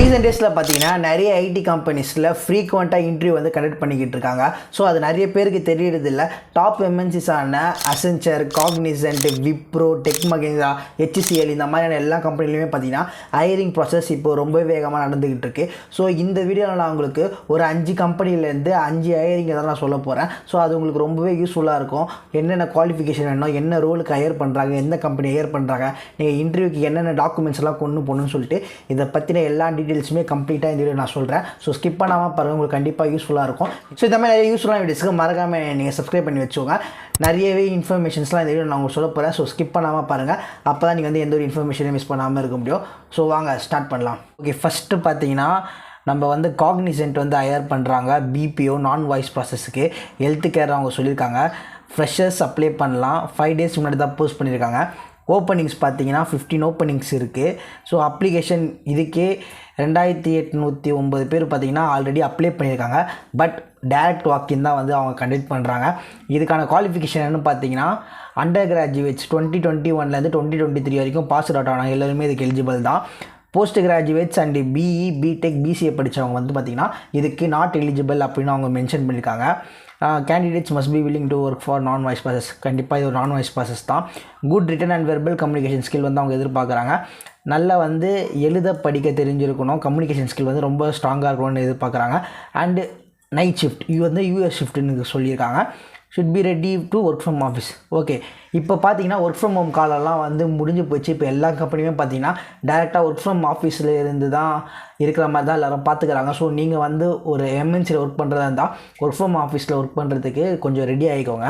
Recent டேஸில் பார்த்தீங்கன்னா நிறைய ஐடி கம்பெனிஸில் ஃப்ரீக்வெண்ட்டாக இன்டர்வியூ வந்து கண்டக்ட் பண்ணிக்கிட்டு இருக்காங்க. ஸோ அது நிறைய பேருக்கு தெரியறதில்ல. டாப் எம்என்சிஸான Accenture, Cognizant, Wipro, tech Mahindra, HCL இந்த மாதிரியான எல்லா கம்பெனிலையுமே பார்த்தீங்கன்னா ஹையரிங் ப்ராசஸ் இப்போ ரொம்ப வேகமாக நடந்துக்கிட்டு இருக்குது. ஸோ இந்த வீடியோவில் நான் உங்களுக்கு ஒரு 5 கம்பெனிலேருந்து 5 ஹையரிங் தான் நான் சொல்ல போகிறேன். ஸோ அது உங்களுக்கு ரொம்பவே யூஸ்ஃபுல்லாக இருக்கும். என்னென்ன குவாலிஃபிகேஷன் வேணும், என்ன ரோலுக்கு ஹையர் பண்ணுறாங்க, எந்த கம்பெனி ஹையர் பண்ணுறாங்க, நீங்கள் இன்டர்வியூக்கு என்னென்ன டாக்குமெண்ட்ஸ் எல்லாம் கொண்டு போகணும்னு சொல்லிட்டு இதை பற்றின எல்லா டீட்டெயில்ஸுமே கம்ப்ளீட்டாக இந்த வீடியோ நான் சொல்கிறேன். ஸோ ஸ்கிப் பண்ணாமல் பாருங்கள், உங்களுக்கு கண்டிப்பாக யூஸ்ஃபுல்லாக இருக்கும். ஸோ இந்த மாதிரி நிறைய யூஸ்ஃபுல்லான வீடியோஸ்க்கு மறக்காமல் நீங்கள் சப்ஸ்கிரைப் பண்ணி வச்சுக்கோங்க. நிறையவே இன்ஃபர்மேஷன்ஸ்லாம் இந்த வீடியோ நான் உங்களுக்கு சொல்ல போகிறேன். ஸோ ஸ்கிப் பண்ணாமல் பாருங்கள், அப்போ தான் நீங்கள் வந்து எந்த ஒரு இன்ஃபர்மேஷனையும் மிஸ் பண்ணாமல் இருக்க முடியும். ஸோ வாங்க ஸ்டார்ட் பண்ணலாம். ஓகே, ஃபஸ்ட்டு பார்த்தீங்கன்னா நம்ம வந்து காக்னிசன்ட் வந்து ஹையர் பண்ணுறாங்க. BPO நான் வாய்ஸ் ப்ராசஸுக்கு ஹெல்த் கேர் அவங்க சொல்லியிருக்காங்க. ஃப்ரெஷர்ஸ் அப்ளை பண்ணலாம். 5 days முன்னாடி தான் போஸ்ட் பண்ணியிருக்காங்க. ஓப்பனிங்ஸ் பார்த்தீங்கன்னா 15 ஓப்பனிங்ஸ் இருக்குது. ஸோ அப்ளிகேஷன் இதுக்கே 2809 பேர் பார்த்தீங்கன்னா ஆல்ரெடி அப்ளை பண்ணியிருக்காங்க. பட் டைரக்ட் வாக்கின் தான் வந்து அவங்க கண்டக்ட் பண்ணுறாங்க. இதுக்கான குவாலிஃபிகேஷன் என்னென்னு பார்த்தீங்கன்னா அண்டர் கிராஜுவேட்ஸ் 2021 2023 வரைக்கும் பாஸ் அவுட் ஆனாங்க எல்லாருமே இதுக்கு எலிஜிபிள் தான். Post graduates and BE, BTech, BCA படித்தவங்க வந்து பார்த்திங்கன்னா இதுக்கு நாட் எலிஜிபிள் அப்படின்னு அவங்க மென்ஷன் பண்ணியிருக்காங்க. Candidates must be willing to work for நான் வாய்ஸ் ப்ராசஸ். கண்டிப்பாக இது ஒரு நான் வாய்ஸ் ப்ராசஸ் தான். Good return and verbal communication skill வந்து அவங்க எதிர்பார்க்குறாங்க. நல்லா வந்து எழுத படிக்க தெரிஞ்சிருக்கணும். கம்யூனிகேஷன் ஸ்கில் வந்து ரொம்ப ஸ்ட்ராங்காக இருக்கணும்னு எதிர்பார்க்குறாங்க. அண்டு நைட் ஷிஃப்ட் இது வந்து US ஷிஃப்ட்டுன்னு சொல்லியிருக்காங்க. Should be ready to work from office. Okay, இப்போ பார்த்தீங்கன்னா ஒர்க் ஃப்ரம் ஹோம் காலெல்லாம் வந்து முடிஞ்சு போச்சு. இப்போ எல்லா கம்பெனியுமே பார்த்தீங்கன்னா டேரெக்டாக ஒர்க் ஃப்ரம் ஆஃபீஸில் இருந்து தான் இருக்கிற மாதிரி தான் எல்லோரும் பார்த்துக்கிறாங்க. ஸோ நீங்கள் வந்து ஒரு MNCயில் ஒர்க் பண்ணுறதா இருந்தால் ஒர்க் ஃப்ரம் ஆஃபீஸில் ஒர்க் பண்ணுறதுக்கு கொஞ்சம் ரெடி ஆகிக்கோங்க.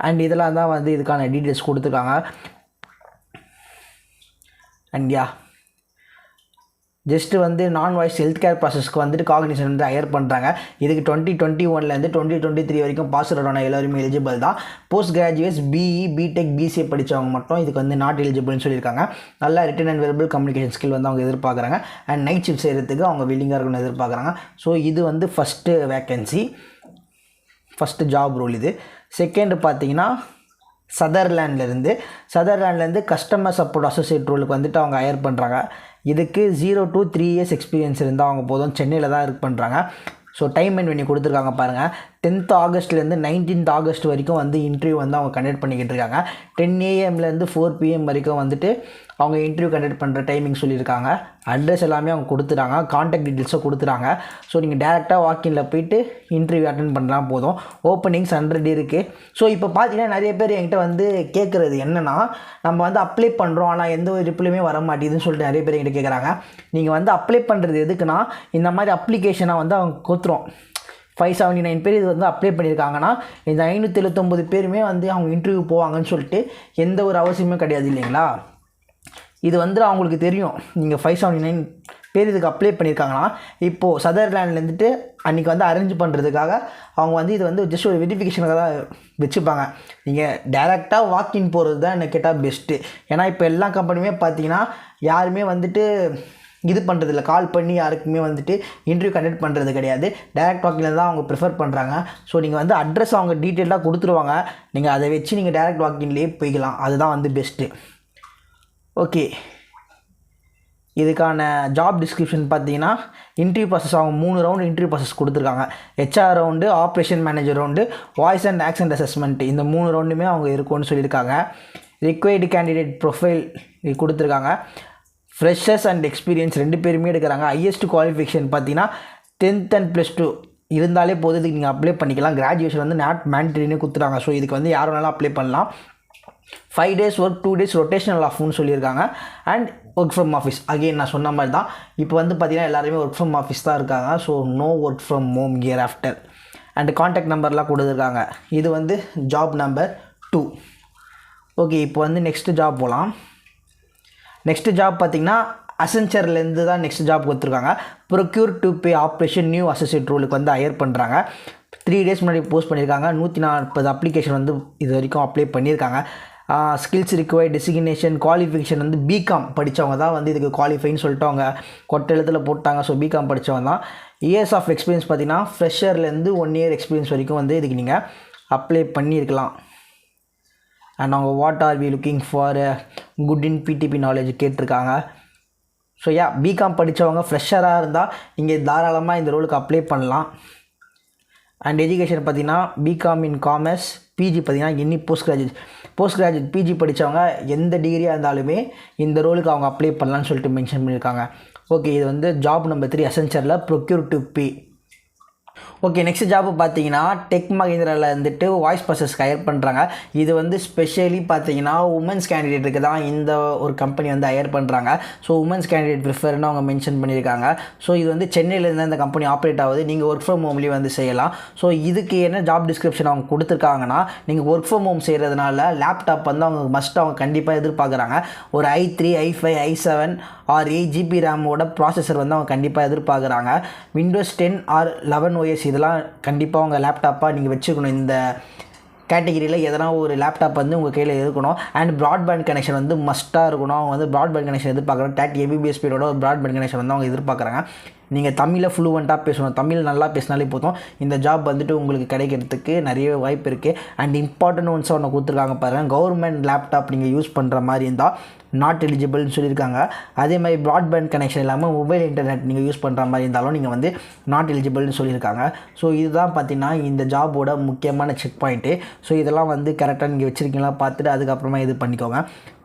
அண்ட் இதெல்லாம் தான் வந்து இதுக்கான டீட்டெயில்ஸ் கொடுத்துருக்காங்க. அண்ட் ஜஸ்ட்டு வந்து நான் வாய்ஸ் ஹெல்த் கேர் ப்ராசஸ்க்கு வந்துட்டு காக்னிசன்ட் வந்து ஹையர் பண்ணுறாங்க. இதுக்கு 2021 2023 வரைக்கும் பாஸ் அவுட் ஆன எல்லாருமே எலிஜிபிள் தான். Post graduates BE, BTech, BCA படித்தவங்க மட்டும் இதுக்கு வந்து நாட் எலிஜிபிள்னு சொல்லியிருக்காங்க. நல்லா return and verbal communication skill வந்து அவங்க எதிர்பார்க்குறாங்க. அண்ட் நைட் ஷிஃப்ட் செய்கிறதுக்கு அவங்க வில்லிங்காக இருக்குன்னு எதிர்பார்க்குறாங்க. ஸோ இது வந்து first vacancy, first job role இது. செகண்டு பார்த்தீங்கன்னா சதர்லேண்ட்லேருந்து கஸ்டமர் சப்போர்ட் அசோசியேட் ரோலுக்கு வந்துட்டு அவங்க ஹையர் பண்ணுறாங்க. இதுக்கு 0 to 3 years எக்ஸ்பீரியன்ஸ் இருந்தால் அவங்க போதும். சென்னையில் தான் ஒர்க் பண்ணுறாங்க. ஸோ டைம் அண்ட் வென்யூ கொடுத்துருக்காங்க பாருங்கள். 10th Augustலேருந்து 19th August வரைக்கும் வந்து இன்டர்வியூ வந்து அவங்க கண்டக்ட் பண்ணிக்கிட்டு இருக்காங்க. 10 AM to 4 PM வரைக்கும் வந்துட்டு அவங்க இன்டர்வியூ கண்டக்ட் பண்ணுற டைமிங் சொல்லியிருக்காங்க. அட்ரஸ் எல்லாமே அவங்க கொடுத்துறாங்க, கான்டாக்ட் டீட்டெயில்ஸும் கொடுத்துறாங்க. ஸோ நீங்கள் டேரெக்டாக வாக்கினில் போயிட்டு இன்டர்வியூ அட்டென்ட் பண்ணலாம் போதும். ஓப்பனிங்ஸ் 100 இருக்குது. ஸோ இப்போ பார்த்தீங்கன்னா நிறைய பேர் என்கிட்ட வந்து கேட்குறது என்னென்னா, நம்ம வந்து அப்ளை பண்ணுறோம் ஆனால் எந்த ஒரு ரிப்ளையுமே வர மாட்டேதுன்னு சொல்லிட்டு நிறைய பேர் என்கிட்ட கேட்குறாங்க. நீங்கள் வந்து அப்ளை பண்ணுறது எதுக்குன்னா, இந்த மாதிரி அப்ளிகேஷனாக வந்து அவங்க கொடுத்துரும். 579 பேர் இது வந்து அப்ளை பண்ணியிருக்காங்கன்னா இந்த 579 பேருமே வந்து அவங்க இன்டர்வியூ போவாங்கன்னு சொல்லிட்டு எந்த ஒரு அவசியமே கிடையாது இல்லைங்களா. இது வந்து அவங்களுக்கு தெரியும். நீங்கள் 579 பேர் இதுக்கு அப்ளை பண்ணியிருக்காங்கன்னா இப்போது சதர்லேண்ட்லேருந்துட்டு அன்றைக்கி வந்து அரேஞ்ச் பண்ணுறதுக்காக அவங்க வந்து இது வந்து ஜஸ்ட் ஒரு வெரிஃபிகேஷனுக்காக தான் வச்சுப்பாங்க. நீங்கள் டேரெக்டாக வாக்கின் போகிறது தான் என்ன கேட்டால் பெஸ்ட்டு. ஏன்னா இப்போ எல்லா கம்பெனியுமே பார்த்தீங்கன்னா யாருமே வந்துட்டு இது பண்ணுறதில்ல, கால் பண்ணி யாருக்குமே வந்துட்டு இன்டர்வியூ கண்டக்ட் பண்ணுறது கிடையாது. டேரெக்ட் வாக்கில் தான் அவங்க ப்ரிஃபர் பண்ணுறாங்க. ஸோ நீங்கள் வந்து அட்ரஸ் அவங்க டீட்டெயிலாக கொடுத்துருவாங்க. நீங்கள் அதை வச்சு நீங்கள் டேரெக்ட் வாக்கின்லேயே போய்க்கலாம். அதுதான் வந்து பெஸ்ட்டு. ஓகே, இதுக்கான ஜாப் டிஸ்கிரிப்ஷன் பார்த்தீங்கன்னா இன்டர்வியூ ப்ராசஸ் அவங்க 3 ரவுண்டு இன்டர்வியூ ப்ராசஸ் கொடுத்துருக்காங்க. HR round, operation manager round, voice and accent assessment இந்த 3 ரவுண்டுமே அவங்க இருக்கும்னு சொல்லியிருக்காங்க. ரிக்வயர்டு கேண்டிடேட் ப்ரொஃபைல் கொடுத்துருக்காங்க. ஃப்ரெஷர்ஸ் அண்ட் எக்ஸ்பீரியன்ஸ் 2 பேருமே எடுக்கிறாங்க. ஹையஸ்ட் குவாலிஃபிகேஷன் பார்த்தீங்கன்னா 10th and +2 இருந்தாலே போதும் நீங்கள் அப்ளை பண்ணிக்கலாம். கிராஜுவேஷன் வந்து நாட் மேண்டரின்னு கொடுத்துறாங்க. ஸோ இதுக்கு வந்து யார் வேணாலும் அப்ளை பண்ணலாம். 5 days ஒர்க், 2 days ரொட்டேஷனல் ஆஃப்னு சொல்லியிருக்காங்க. And work from office again நான் சொன்ன மாதிரி தான். இப்போ வந்து பார்த்திங்கன்னா எல்லாருமே ஒர்க் ஃப்ரம் ஆஃபீஸ் தான் இருக்காங்க. So no work from home year after. And contact நம்பர்லாம் கொடுத்துருக்காங்க. இது வந்து ஜாப் நம்பர் 2. ஓகே, இப்போ வந்து நெக்ஸ்ட்டு ஜாப் போகலாம். நெக்ஸ்ட்டு ஜாப் பார்த்திங்கன்னா அசென்ச்சர்லேருந்து தான் நெக்ஸ்ட் ஜாப் கொடுத்துருக்காங்க. Procure to pay operation new associate ரோலுக்கு வந்து ஹையர் பண்ணுறாங்க. 3 days முன்னாடி போஸ்ட் பண்ணியிருக்காங்க. 140 அப்ளிகேஷன் வந்து இது வரைக்கும் அப்ளை பண்ணியிருக்காங்க. ஸ்கில்ஸ் ரிக்வயர்ட் டெசிக்னேஷன் குவாலிஃபிகேஷன் வந்து BCom படித்தவங்க தான் வந்து இதுக்கு குவாலிஃபைன்னு சொல்லிட்டு அவங்க கொட்டை எழுத்தில் போட்டாங்க. ஸோ BCom படித்தவங்க தான். இயர்ஸ் ஆஃப் எக்ஸ்பீரியன்ஸ் பார்த்திங்கன்னா ஃப்ரெஷர்லேருந்து 1 year எக்ஸ்பீரியன்ஸ் வரைக்கும் வந்து இதுக்கு நீங்கள் அப்ளை பண்ணியிருக்கலாம். அண்ட் அவங்க what are we looking for good in PTP knowledge கேட்டிருக்காங்க. ஸோ பிகாம் படித்தவங்க ஃப்ரெஷராக இருந்தால் இங்கே தாராளமாக இந்த ரோலுக்கு அப்ளை பண்ணலாம். அண்ட் எஜுகேஷன் பார்த்திங்கன்னா பிகாம் இன் காமர்ஸ், பிஜி பார்த்திங்கன்னா எனி போஸ்ட் கிராஜுவேட் பிஜி படித்தவங்க எந்த டிகிரியாக இருந்தாலுமே இந்த ரோலுக்கு அவங்க அப்ளை பண்ணலான்னு சொல்லிட்டு மென்ஷன் பண்ணியிருக்காங்க. ஓகே, இது வந்து ஜாப் நம்பர் 3 அசென்ச்சரில் procure to pay. Okay, next job பார்த்தீங்கன்னா டெக் மஹிந்திராவில் வந்துட்டு வாய்ஸ் ப்ராசஸ்க்கு ஹையர் பண்ணுறாங்க. இது வந்து ஸ்பெஷலி பார்த்தீங்கன்னா உமன்ஸ் கேண்டிடேட்டுக்கு தான் இந்த ஒரு கம்பெனி வந்து ஹையர் பண்ணுறாங்க. ஸோ உமன்ஸ் கேண்டிடேட் ப்ரிஃபர்னு அவங்க மென்ஷன் பண்ணியிருக்காங்க. ஸோ இது வந்து சென்னையிலேருந்து இந்த கம்பெனி ஆப்ரேட் ஆகுது. நீங்கள் ஒர்க் ஃப்ரம் ஹோம்லேயே வந்து செய்யலாம். ஸோ இதுக்கு என்ன ஜாப் டிஸ்கிரிப்ஷன் அவங்க கொடுத்துருக்காங்கன்னா, நீங்கள் ஒர்க் ஃப்ரம் ஹோம் செய்கிறதுனால லேப்டாப் வந்து அவங்க கண்டிப்பாக எதிர்பார்க்குறாங்க. ஒரு i3, i5, i7 R 8 GB ரேமோட processor வந்து அவங்க கண்டிப்பாக எதிர்பார்க்குறாங்க. Windows 10 ஆர் 11 OS இதெல்லாம் கண்டிப்பாக உங்கள் லேப்டாப்பாக நீங்கள் வச்சுக்கணும். இந்த கேட்டகிரியில் எதனா ஒரு லேப்டாப் வந்து உங்கள் கையில் இருக்கணும். அண்ட் ப்ராட்பேண்ட் கனெக்ஷன் வந்து மஸ்ட்டாக இருக்கணும். அவங்க வந்து ப்ராட்பேண்ட் கனெக்ஷன் எதிர்பார்க்குறாங்க. 30 Mbps ஸ்பீடோட ஒரு ப்ராட்பேண்ட் கனெக்ஷன் வந்து அவங்க எதிர்பார்க்குறாங்க. நீங்கள் தமிழில் ஃப்ளூவெண்ட்டாக பேசணும். தமிழ் நல்லா பேசினாலே போதும். இந்த ஜாப் வந்துட்டு உங்களுக்கு கிடைக்கிறதுக்கு நிறைய வாய்ப்பு இருக்குது. அண்ட் இம்பார்ட்டன்ட் ஒன்ஸாக ஒன்று கொடுத்துருக்காங்க பாருங்கள். கவர்மெண்ட் லேப்டாப் நீங்கள் யூஸ் பண்ணுற மாதிரி இருந்தால் நாட் எலிஜிபிள்னு சொல்லியிருக்காங்க. அதே மாதிரி ப்ராட்பேண்ட் கனெக்ஷன் இல்லாமல் மொபைல் இன்டர்நெட் நீங்கள் யூஸ் பண்ணுற மாதிரி இருந்தாலும் நீங்கள் வந்து நாட் எலிஜிபிள்னு சொல்லியிருக்காங்க. ஸோ இதுதான் பார்த்தீங்கன்னா இந்த ஜாபோட முக்கியமான செக் பாயிண்ட்டு. ஸோ இதெல்லாம் வந்து கரெக்டாக நீங்கள் வச்சுருக்கீங்களா பார்த்துட்டு அதுக்கப்புறமா இது பண்ணிக்கோங்க.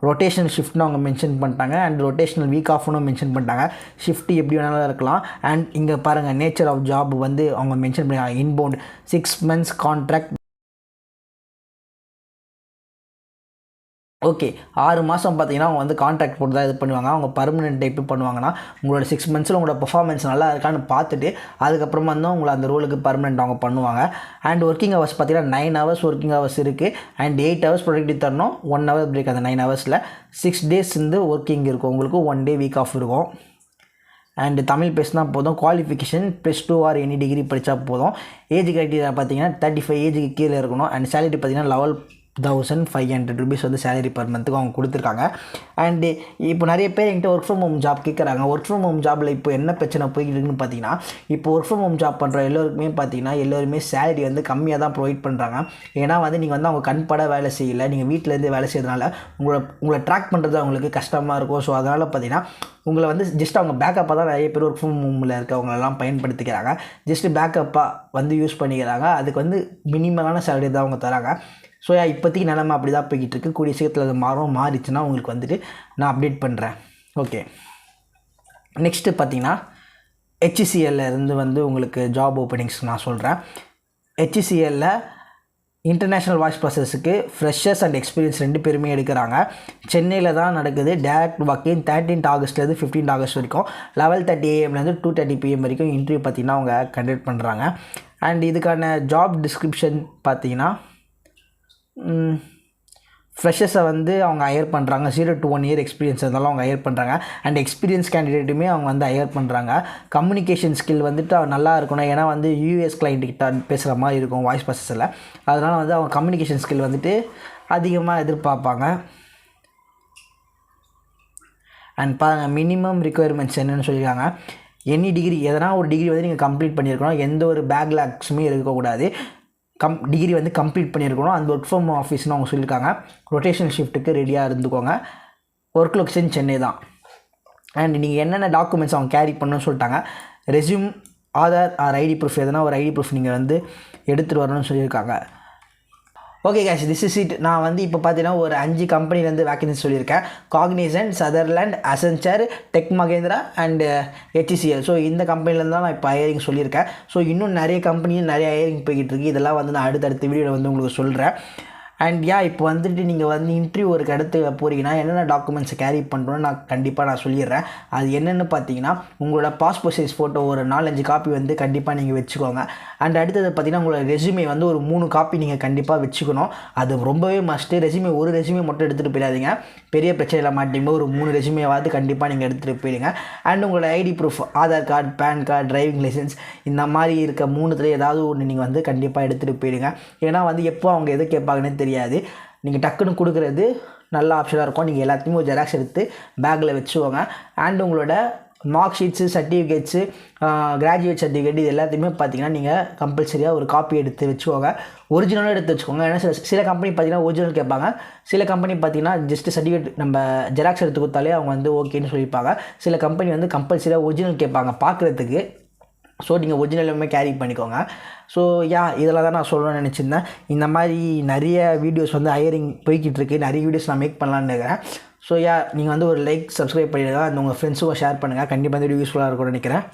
ரொட்டேஷனல் ஷிஃப்ட்னு அவங்க மென்ஷன் பண்ணிட்டாங்க. அண்ட் ரொட்டேஷனல் வீக் ஆஃப்னு மென்ஷன் பண்ணிட்டாங்க. ஷிஃப்ட் எப்படி வேணாலும் இருக்கலாம். அண்ட் இங்கே பாருங்கள், நேச்சர் ஆஃப் ஜாப் வந்து அவங்க மென்ஷன் பண்ணியிருக்காங்க. Inbound 6 months contract. ஓகே, 6 மாதம் பார்த்தீங்கன்னா அவங்க வந்து கான்ட்ராக்ட் போட்டு தான் இது பண்ணுவாங்க. அவங்க பர்மனெண்ட் டைப்பு பண்ணுவாங்கன்னா உங்களோட 6 months உங்களோட பர்ஃபார்மன்ஸ் நல்லா இருக்கான்னு பார்த்துட்டு அதுக்கப்புறமா வந்து உங்களை அந்த ரோலுக்கு பர்மனெண்ட் அவங்க பண்ணுவாங்க. அண்ட் ஒர்க்கிங் ஹவர்ஸ் பார்த்தீங்கன்னா 9 hours ஒர்க்கிங் ஹவர்ஸ் இருக்குது. அண்ட் 8 hours ப்ரொடக்டிவ் தரணும், 1 hour பிரேக். அந்த 9 hours 6 days வந்து ஒர்க்கிங் இருக்கும். உங்களுக்கு 1 day வீக் ஆஃப் இருக்கும். அண்டு தமிழ் பேசினா போதும். குவாலிஃபிகேஷன் +2 ஆர் எனி டிகிரி படித்தா போதும். ஏஜ் கிரைட்டீரியா பார்த்தீங்கன்னா 35 ஏஜுக்கு கீழே இருக்கணும். அண்ட் சேலரி பார்த்தீங்கன்னா 11,500 rupees வந்து சேலரி பர் மந்த்துக்கு அவங்க கொடுத்துருக்காங்க. அண்டு இப்போ நிறைய பேர் என்கிட்ட ஒர்க் ஃப்ரம் ஹோம் ஜாப் கேட்குறாங்க. ஒர்க் ஃப்ரம் ஹோம் ஜாபில் இப்போ என்ன பிரச்சனை போய்கிட்டு இருக்குன்னு பார்த்தீங்கன்னா, இப்போ ஒர்க் ஃப்ரம் ஹோம் ஜாப் பண்ணுற எல்லோருக்குமே பார்த்தீங்கன்னா எல்லோருமே சேலரி வந்து கம்மியாக தான் ப்ரொவைட் பண்ணுறாங்க. ஏன்னா வந்து நீங்கள் வந்து அவங்க கண்பட வேலை செய்யலை, நீங்கள் வீட்டிலேருந்து வேலை செய்யறதுனால உங்களை ட்ராக் பண்ணுறது அவங்களுக்கு கஷ்டமாக இருக்கும். ஸோ அதனால் பார்த்தீங்கன்னா உங்களை வந்து ஜஸ்ட் அவங்க பேக்கப்பாக தான் நிறைய பேர் ஒர்க் ஃப்ரம் ஹோமில் இருக்கவங்களெல்லாம் பயன்படுத்திக்கிறாங்க. ஜஸ்ட்டு பேக்கப்பாக வந்து யூஸ் பண்ணிக்கிறாங்க. அதுக்கு வந்து மினிமலான சேலரி தான் அவங்க தராங்க. ஸோ இப்போதைக்கு நிலமை அப்படி தான் போய்கிட்டு இருக்குது. கூடிய சீக்கிரத்தில் அது மாறிச்சுன்னா உங்களுக்கு வந்துட்டு நான் அப்டேட் பண்ணுறேன். ஓகே, நெக்ஸ்ட்டு பார்த்தீங்கன்னா HCLல இருந்து வந்து உங்களுக்கு ஜாப் ஓப்பனிங்ஸ் நான் சொல்கிறேன். HCLல இன்டர்நேஷ்னல் வாய்ஸ் ப்ராசஸுக்கு ஃப்ரெஷர்ஸ் அண்ட் எக்ஸ்பீரியன்ஸ் 2 பேருமே எடுக்கிறாங்க. சென்னையில் தான் நடக்குது. Direct walking 13th Augustலேருந்து 15th August வரைக்கும் 11:30 AM 2:30 PM வரைக்கும் இன்டர்வியூ பார்த்திங்கன்னா அவங்க கண்டக்ட் பண்ணுறாங்க. அண்ட் இதுக்கான ஜாப் டிஸ்கிரிப்ஷன் பார்த்திங்கன்னா ஃப்ரெஷர்ஸை வந்து அவங்க ஹையர் பண்ணுறாங்க. 0 to 1 year எக்ஸ்பீரியன்ஸ் இருந்தாலும் அவங்க ஹையர் பண்ணுறாங்க. அண்ட் எக்ஸ்பீரியன்ஸ் கேண்டிடேட்டுமே அவங்க வந்து ஹையர் பண்ணுறாங்க. கம்யூனிகேஷன் ஸ்கில் வந்துட்டு நல்லா இருக்கணும். ஏன்னா வந்து US கிளைண்ட்டுக்கிட்ட பேசுகிற மாதிரி இருக்கும் வாய்ஸ் ப்ராசஸில். அதனால் வந்து அவங்க கம்யூனிகேஷன் ஸ்கில் வந்துட்டு அதிகமாக எதிர்பார்ப்பாங்க. அண்ட் பாருங்கள், மினிமம் ரிக்குயர்மெண்ட்ஸ் என்னென்னு சொல்லியிருக்காங்க. எனி டிகிரி, எதனா ஒரு டிகிரி வந்து நீங்கள் கம்ப்ளீட் பண்ணியிருக்கணும். எந்த ஒரு பேக்லாக்ஸுமே இருக்கக்கூடாது. டிகிரி வந்து கம்ப்ளீட் பண்ணியிருக்கணும். அந்த ஒர்க் ஃப்ரம் ஆஃபீஸ்னு அவங்க சொல்லியிருக்காங்க. ரொட்டேஷனல் ஷிஃப்ட்டுக்கு ரெடியாக இருந்துக்கோங்க. ஒர்க் லொக்கேஷன் சென்னை தான். அண்ட் நீங்கள் என்னென்ன டாக்குமெண்ட்ஸ் அவங்க கேரி பண்ணணும்னு சொல்லிட்டாங்க. Resume, Aadhaar or ID proof, எதனா ஒரு ஐடி ப்ரூஃப் நீங்கள் வந்து எடுத்துகிட்டு வரணும்னு சொல்லியிருக்காங்க. Okay guys, this is it. நான் வந்து இப்போ பார்த்தீங்கன்னா ஒரு 5 கம்பெனிலேருந்து வேக்கன்சி சொல்லியிருக்கேன். Cognizant, Sutherland, Accenture, Tech Mahindra and HCL. So இந்த கம்பெனிலேருந்து தான் நான் இப்போ ஹையரிங் சொல்லியிருக்கேன். ஸோ இன்னும் நிறைய கம்பெனியும் நிறைய ஹையரிங் போய்கிட்டு இருக்குது. இதெல்லாம் வந்து நான் அடுத்தடுத்த வீடியோவில் வந்து உங்களுக்கு சொல்கிறேன். அண்ட் இப்போ வந்துட்டு நீங்கள் வந்து இன்டர்வியூ ஒரு இடத்துல போகிறீங்கன்னா என்னென்ன டாக்குமெண்ட்ஸை கேரி பண்ணுறோன்னு நான் சொல்லிடுறேன். அது என்னென்னு பார்த்தீங்கன்னா, உங்களோட பாஸ்போர்ட் சைஸ் ஃபோட்டோ ஒரு 4-5 காப்பி வந்து கண்டிப்பாக நீங்கள் வச்சுக்கோங்க. அண்ட் அடுத்தது பார்த்தீங்கன்னா உங்களோட ரெஸ்யூமே வந்து ஒரு 3 காப்பி நீங்கள் கண்டிப்பாக வச்சுக்கணும். அது ரொம்பவே மஸ்ட்டு. ஒரு ரெஸ்யூமே மட்டும் எடுத்துகிட்டு போயிடாதீங்க. பெரிய பிரச்சனையில் மாட்டிங்கும்போது ஒரு 3 ரெஸ்யூமேவாவது கண்டிப்பாக நீங்கள் எடுத்துகிட்டு போயிடுங்க. அண்ட் உங்களோட ID proof, Aadhaar card, PAN card, driving licence, இந்த மாதிரி இருக்க 3த்துல ஏதாவது ஒன்று நீங்கள் வந்து கண்டிப்பாக எடுத்துகிட்டு போயிடுங்க. ஏன்னா வந்து எப்போ அவங்க எது கேட்பாங்கன்னு தெரியாது. நீங்கள் டக்குன்னு கொடுக்குறது நல்ல ஆப்ஷனாக இருக்கும். நீங்கள் எல்லாத்தையுமே ஒரு ஜெராக்ஸ் எடுத்து பேக்கில் வச்சுக்கோங்க. அண்ட் உங்களோட mark sheets, certificates, graduate certificate இது எல்லாத்தையுமே பார்த்தீங்கன்னா நீங்கள் கம்பல்சரியாக ஒரு காப்பி எடுத்து வச்சுக்கோங்க. ஒரிஜினலும் எடுத்து வச்சுக்கோங்க. ஏன்னா சில கம்பெனி பார்த்தீங்கன்னா ஒரிஜினல் கேட்பாங்க. சில கம்பெனி பார்த்தீங்கன்னா ஜஸ்ட் சர்டிஃபிகேட் நம்ம ஜெராக்ஸ் எடுத்து கொடுத்தாலே அவங்க வந்து ஓகேன்னு சொல்லியிருப்பாங்க. சில கம்பெனி வந்து கம்பல்சரியாக ஒரிஜினல் கேட்பாங்க பார்க்குறதுக்கு. ஸோ நீங்கள் ஒரிஜினலுமே கேரி பண்ணிக்கோங்க. ஸோ இதெல்லாம் தான் நான் சொல்லணும்னு நினச்சிருந்தேன். இந்த மாதிரி நிறைய வீடியோஸ் வந்து ஹையரிங் போய்கிட்டு இருக்குது. நிறைய வீடியோஸ் நான் மேக் பண்ணலான்னு இருக்கிறேன். ஸோ நீங்கள் வந்து ஒரு லைக், சப்ஸ்கிரைப் பண்ணிடுங்க. அந்த உங்கள் ஃப்ரெண்ட்ஸுக்கும் ஷேர் பண்ணுங்கள். கண்டிப்பாக இந்த வீடியோ யூஸ்ஃபுல்லாக இருக்கும்னு நினைக்கிறேன்.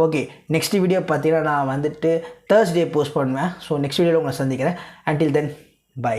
ஓகே, நெக்ஸ்ட் வீடியோ பார்த்தீங்கன்னா நான் வந்துட்டு Thursday போஸ்ட் பண்ணுவேன். ஸோ நெக்ஸ்ட் வீடியோவில் உங்களை சந்திக்கிறேன். Until then, by.